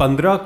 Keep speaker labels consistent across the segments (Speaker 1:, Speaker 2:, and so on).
Speaker 1: 15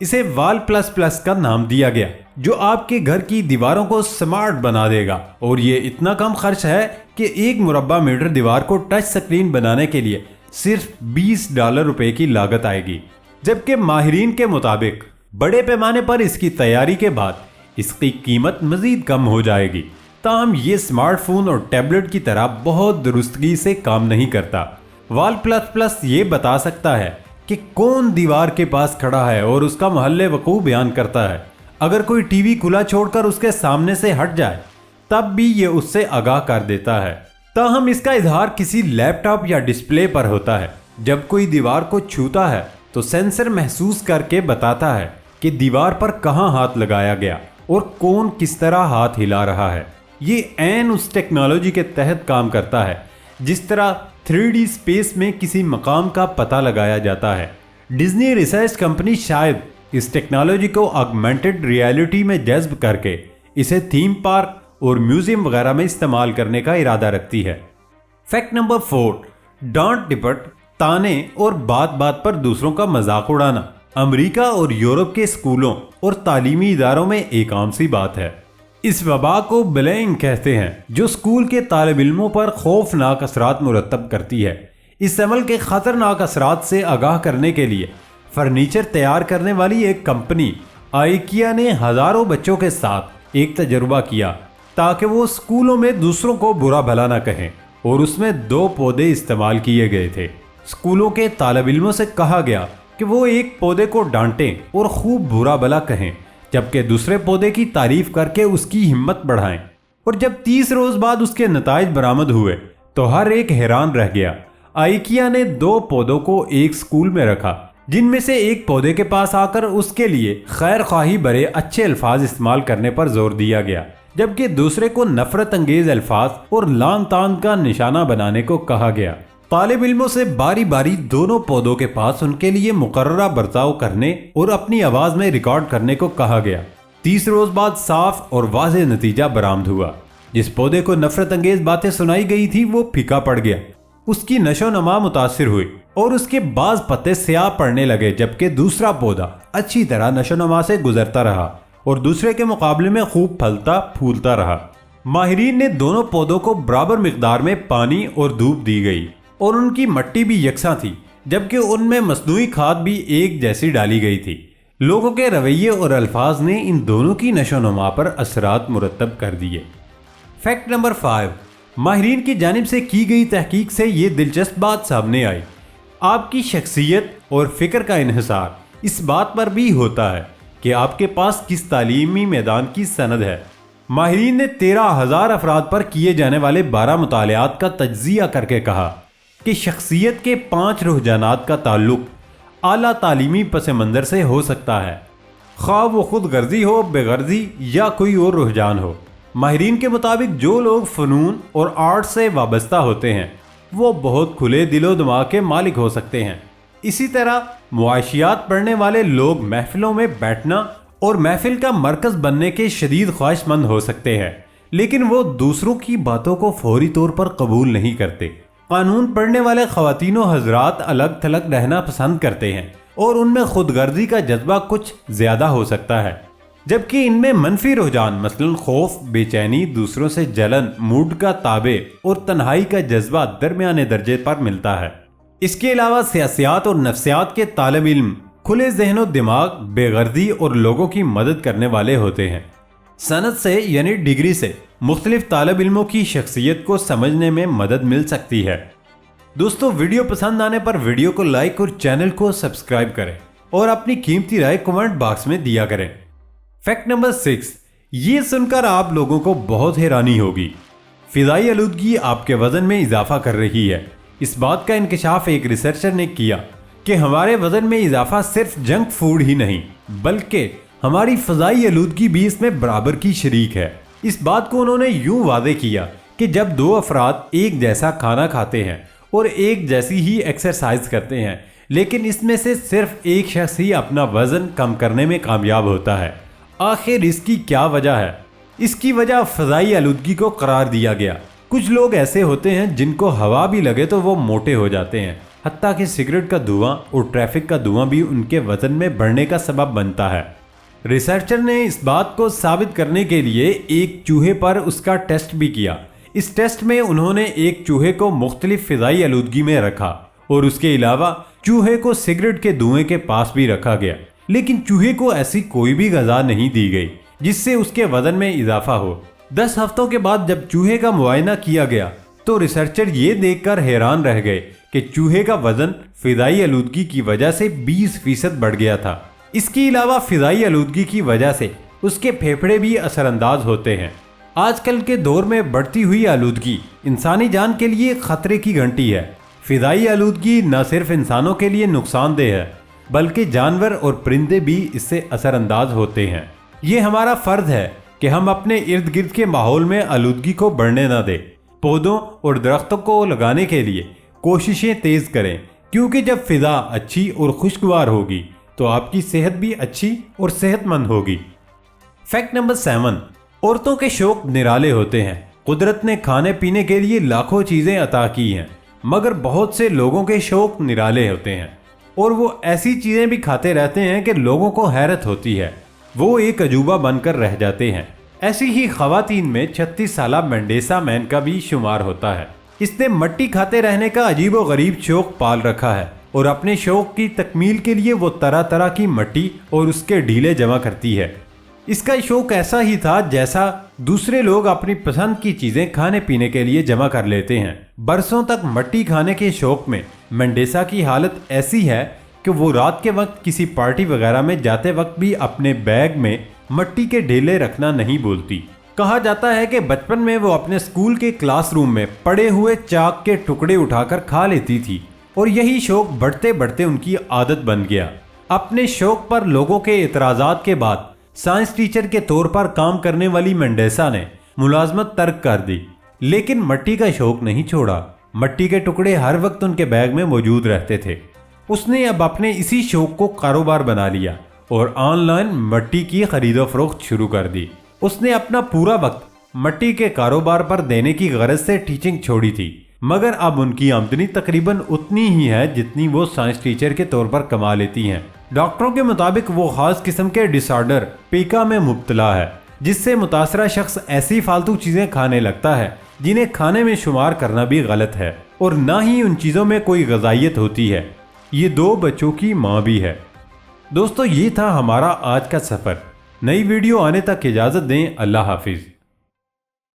Speaker 1: اسے وال plus plus کا نام دیا گیا، جو آپ کے گھر کی دیواروں کو سمارٹ بنا دے گا، اور یہ اتنا کم خرچ ہے کہ 1 مربع میٹر دیوار کو ٹچ سکرین بنانے کے لیے صرف $20 کی لاگت آئے گی، جبکہ ماہرین کے مطابق بڑے پیمانے پر اس کی تیاری کے بعد اس کی قیمت مزید کم ہو جائے گی۔ تاہم یہ اسمارٹ فون اور ٹیبلٹ کی طرح بہت درستگی سے کام نہیں کرتا۔ وال پلس پلس یہ بتا سکتا ہے کہ کون دیوار کے پاس کھڑا ہے اور اس کا محل وقوع بیان کرتا ہے۔ اگر کوئی ٹی وی کھلا چھوڑ کر اس کے سامنے سے ہٹ جائے تب بھی یہ اس سے آگاہ کر دیتا ہے۔ تاہم اس کا اظہار کسی لیپ ٹاپ یا ڈسپلے پر ہوتا ہے۔ جب کوئی دیوار کو چھوتا ہے تو سینسر محسوس کر کے بتاتا ہے کہ دیوار پر کہاں ہاتھ لگایا گیا اور کون کس طرح ہاتھ ہلا رہا ہے۔ یہ عین اس ٹیکنالوجی کے تحت کام کرتا ہے جس طرح 3D اسپیس میں کسی مقام کا پتہ لگایا جاتا ہے۔ ڈزنی ریسرچ کمپنی شاید اس ٹیکنالوجی کو آگمنٹڈ ریئلٹی میں جذب کر کے اسے تھیم پارک اور میوزیم وغیرہ میں استعمال کرنے کا ارادہ رکھتی ہے۔ فیکٹ نمبر 4، ڈانٹ ڈپٹ، تانے اور بات بات پر دوسروں کا مذاق اڑانا امریکہ اور یورپ کے اسکولوں اور تعلیمی اداروں میں ایک عام سی بات ہے۔ اس وبا کو بلینگ کہتے ہیں، جو اسکول کے طالب علموں پر خوفناک اثرات مرتب کرتی ہے۔ اس عمل کے خطرناک اثرات سے آگاہ کرنے کے لیے فرنیچر تیار کرنے والی ایک کمپنی آئیکیا نے ہزاروں بچوں کے ساتھ ایک تجربہ کیا تاکہ وہ اسکولوں میں دوسروں کو برا بھلا نہ کہیں، اور اس میں 2 پودے استعمال کیے گئے تھے۔ اسکولوں کے طالب علموں سے کہا گیا کہ وہ ایک پودے کو ڈانٹیں اور خوب برا بھلا کہیں، جبکہ دوسرے پودے کی تعریف کر کے اس کی ہمت بڑھائیں۔ اور جب 30 روز بعد اس کے نتائج برآمد ہوئے تو ہر ایک حیران رہ گیا۔ آئیکیا نے 2 پودوں کو ایک اسکول میں رکھا، جن میں سے ایک پودے کے پاس آ کر اس کے لیے خیر خواہی بھرے اچھے الفاظ استعمال کرنے پر زور دیا گیا، جبکہ دوسرے کو نفرت انگیز الفاظ اور لان تان کا نشانہ بنانے کو کہا گیا۔ طالب علموں سے باری باری دونوں پودوں کے پاس ان کے لیے مقررہ برتاؤ کرنے اور اپنی آواز میں ریکارڈ کرنے کو کہا گیا۔ 30 روز بعد صاف اور واضح نتیجہ برآمد ہوا۔ جس پودے کو نفرت انگیز باتیں سنائی گئی تھی وہ پھیکا پڑ گیا، اس کی نشو و نما متاثر ہوئی اور اس کے بعض پتے سیاہ پڑنے لگے، جبکہ دوسرا پودا اچھی طرح نشو و نما سے گزرتا رہا اور دوسرے کے مقابلے میں خوب پھلتا پھولتا رہا۔ ماہرین نے دونوں پودوں کو برابر مقدار میں پانی اور دھوپ دی گئی اور ان کی مٹی بھی یکساں تھی، جبکہ ان میں مصنوعی کھاد بھی ایک جیسی ڈالی گئی تھی۔ لوگوں کے رویے اور الفاظ نے ان دونوں کی نشو و نما پر اثرات مرتب کر دیے۔ فیکٹ نمبر 5، ماہرین کی جانب سے کی گئی تحقیق سے یہ دلچسپ بات سامنے آئی۔ آپ کی شخصیت اور فکر کا انحصار اس بات پر بھی ہوتا ہے کہ آپ کے پاس کس تعلیمی میدان کی سند ہے۔ ماہرین نے 13,000 افراد پر کیے جانے والے 12 مطالعات کا تجزیہ کر کے کہا کہ شخصیت کے 5 رجحانات کا تعلق اعلیٰ تعلیمی پس منظر سے ہو سکتا ہے، خواہ وہ خود غرضی ہو، بے غرضی یا کوئی اور رجحان ہو۔ ماہرین کے مطابق جو لوگ فنون اور آرٹ سے وابستہ ہوتے ہیں وہ بہت کھلے دل و دماغ کے مالک ہو سکتے ہیں۔ اسی طرح معاشیات پڑھنے والے لوگ محفلوں میں بیٹھنا اور محفل کا مرکز بننے کے شدید خواہش مند ہو سکتے ہیں، لیکن وہ دوسروں کی باتوں کو فوری طور پر قبول نہیں کرتے۔ قانون پڑھنے والے خواتین و حضرات الگ تھلگ رہنا پسند کرتے ہیں اور ان میں خود غرضی کا جذبہ کچھ زیادہ ہو سکتا ہے، جبکہ ان میں منفی رجحان مثلا خوف، بے چینی، دوسروں سے جلن، موڈ کا تابع اور تنہائی کا جذبہ درمیانے درجے پر ملتا ہے۔ اس کے علاوہ سیاسیات اور نفسیات کے طالب علم کھلے ذہن و دماغ، بے غرضی اور لوگوں کی مدد کرنے والے ہوتے ہیں۔ سند سے یعنی ڈگری سے مختلف طالب علموں کی شخصیت کو سمجھنے میں مدد مل سکتی ہے۔ دوستو، ویڈیو پسند آنے پر ویڈیو کو لائک اور چینل کو سبسکرائب کریں اور اپنی قیمتی رائے کمنٹ باکس میں دیا کریں۔ فیکٹ نمبر 6، یہ سن کر آپ لوگوں کو بہت حیرانی ہوگی، فضائی آلودگی آپ کے وزن میں اضافہ کر رہی ہے۔ اس بات کا انکشاف ایک ریسرچر نے کیا کہ ہمارے وزن میں اضافہ صرف جنک فوڈ ہی نہیں بلکہ ہماری فضائی آلودگی بھی اس میں برابر کی شریک ہے۔ اس بات کو انہوں نے یوں واضح کیا کہ جب 2 افراد ایک جیسا کھانا کھاتے ہیں اور ایک جیسی ہی ایکسرسائز کرتے ہیں، لیکن اس میں سے صرف ایک شخص ہی اپنا وزن کم کرنے میں کامیاب ہوتا ہے۔ آخر اس کی کیا وجہ ہے؟ اس کی وجہ فضائی آلودگی کو قرار دیا گیا۔ کچھ لوگ ایسے ہوتے ہیں جن کو ہوا بھی لگے تو وہ موٹے ہو جاتے ہیں، حتیٰ کہ سگریٹ کا دھواں اور ٹریفک کا دھواں بھی ان کے وزن میں بڑھنے کا سبب بنتا ہے۔ ریسرچر نے اس بات کو ثابت کرنے کے لیے ایک چوہے پر اس کا ٹیسٹ بھی کیا۔ اس ٹیسٹ میں انہوں نے ایک چوہے کو مختلف فضائی آلودگی میں رکھا اور اس کے علاوہ چوہے کو سگریٹ کے دھوئیں کے پاس بھی رکھا گیا، لیکن چوہے کو ایسی کوئی بھی غذا نہیں دی گئی جس سے اس کے وزن میں اضافہ ہو۔ 10 ہفتوں کے بعد جب چوہے کا معائنہ کیا گیا تو ریسرچر یہ دیکھ کر حیران رہ گئے کہ چوہے کا وزن فضائی آلودگی کی وجہ سے 20% بڑھ گیا تھا۔ اس کے علاوہ فضائی آلودگی کی وجہ سے اس کے پھیپھڑے بھی اثر انداز ہوتے ہیں۔ آج کل کے دور میں بڑھتی ہوئی آلودگی انسانی جان کے لیے خطرے کی گھنٹی ہے۔ فضائی آلودگی نہ صرف انسانوں کے لیے نقصان دہ ہے بلکہ جانور اور پرندے بھی اس سے اثر انداز ہوتے ہیں۔ یہ ہمارا فرض ہے کہ ہم اپنے ارد گرد کے ماحول میں آلودگی کو بڑھنے نہ دیں۔ پودوں اور درختوں کو لگانے کے لیے کوششیں تیز کریں، کیونکہ جب فضا اچھی اور خوشگوار ہوگی تو آپ کی صحت بھی اچھی اور صحت مند ہوگی۔ فیکٹ نمبر 7، عورتوں کے شوق نرالے ہوتے ہیں۔ قدرت نے کھانے پینے کے لیے لاکھوں چیزیں عطا کی ہیں، مگر بہت سے لوگوں کے شوق نرالے ہوتے ہیں اور وہ ایسی چیزیں بھی کھاتے رہتے ہیں کہ لوگوں کو حیرت ہوتی ہے، وہ ایک عجوبہ بن کر رہ جاتے ہیں۔ ایسی ہی خواتین میں 36 سالہ مینڈیسا مین کا بھی شمار ہوتا ہے۔ اس نے مٹی کھاتے رہنے کا عجیب و غریب شوق پال رکھا ہے اور اپنے شوق کی تکمیل کے لیے وہ طرح طرح کی مٹی اور اس کے ڈھیلے جمع کرتی ہے۔ اس کا شوق ایسا ہی تھا جیسا دوسرے لوگ اپنی پسند کی چیزیں کھانے پینے کے لیے جمع کر لیتے ہیں۔ برسوں تک مٹی کھانے کے شوق میں مینڈیسا کی حالت ایسی ہے کہ وہ رات کے وقت کسی پارٹی وغیرہ میں جاتے وقت بھی اپنے بیگ میں مٹی کے ڈھیلے رکھنا نہیں بھولتی۔ کہا جاتا ہے کہ بچپن میں وہ اپنے اسکول کے کلاس روم میں پڑے ہوئے چاک کے ٹکڑے اٹھا کر کھا لیتی تھی اور یہی شوق بڑھتے بڑھتے ان کی عادت بن گیا۔ اپنے شوق پر لوگوں کے اعتراضات کے بعد سائنس ٹیچر کے طور پر کام کرنے والی مینڈیسا نے ملازمت ترک کر دی، لیکن مٹی کا شوق نہیں چھوڑا۔ مٹی کے ٹکڑے ہر وقت ان کے بیگ میں موجود رہتے تھے۔ اس نے اب اپنے اسی شوق کو کاروبار بنا لیا اور آن لائن مٹی کی خرید و فروخت شروع کر دی۔ اس نے اپنا پورا وقت مٹی کے کاروبار پر دینے کی غرض سے ٹیچنگ چھوڑی تھی، مگر اب ان کی آمدنی تقریباً اتنی ہی ہے جتنی وہ سائنس ٹیچر کے طور پر کما لیتی ہیں۔ ڈاکٹروں کے مطابق وہ خاص قسم کے ڈس آرڈر پیکا میں مبتلا ہے، جس سے متاثرہ شخص ایسی فالتو چیزیں کھانے لگتا ہے جنہیں کھانے میں شمار کرنا بھی غلط ہے اور نہ ہی ان چیزوں میں کوئی غذائیت ہوتی ہے۔ یہ 2 بچوں کی ماں بھی ہے۔ دوستو، یہ تھا ہمارا آج کا سفر۔ نئی ویڈیو آنے تک اجازت دیں۔ اللہ حافظ۔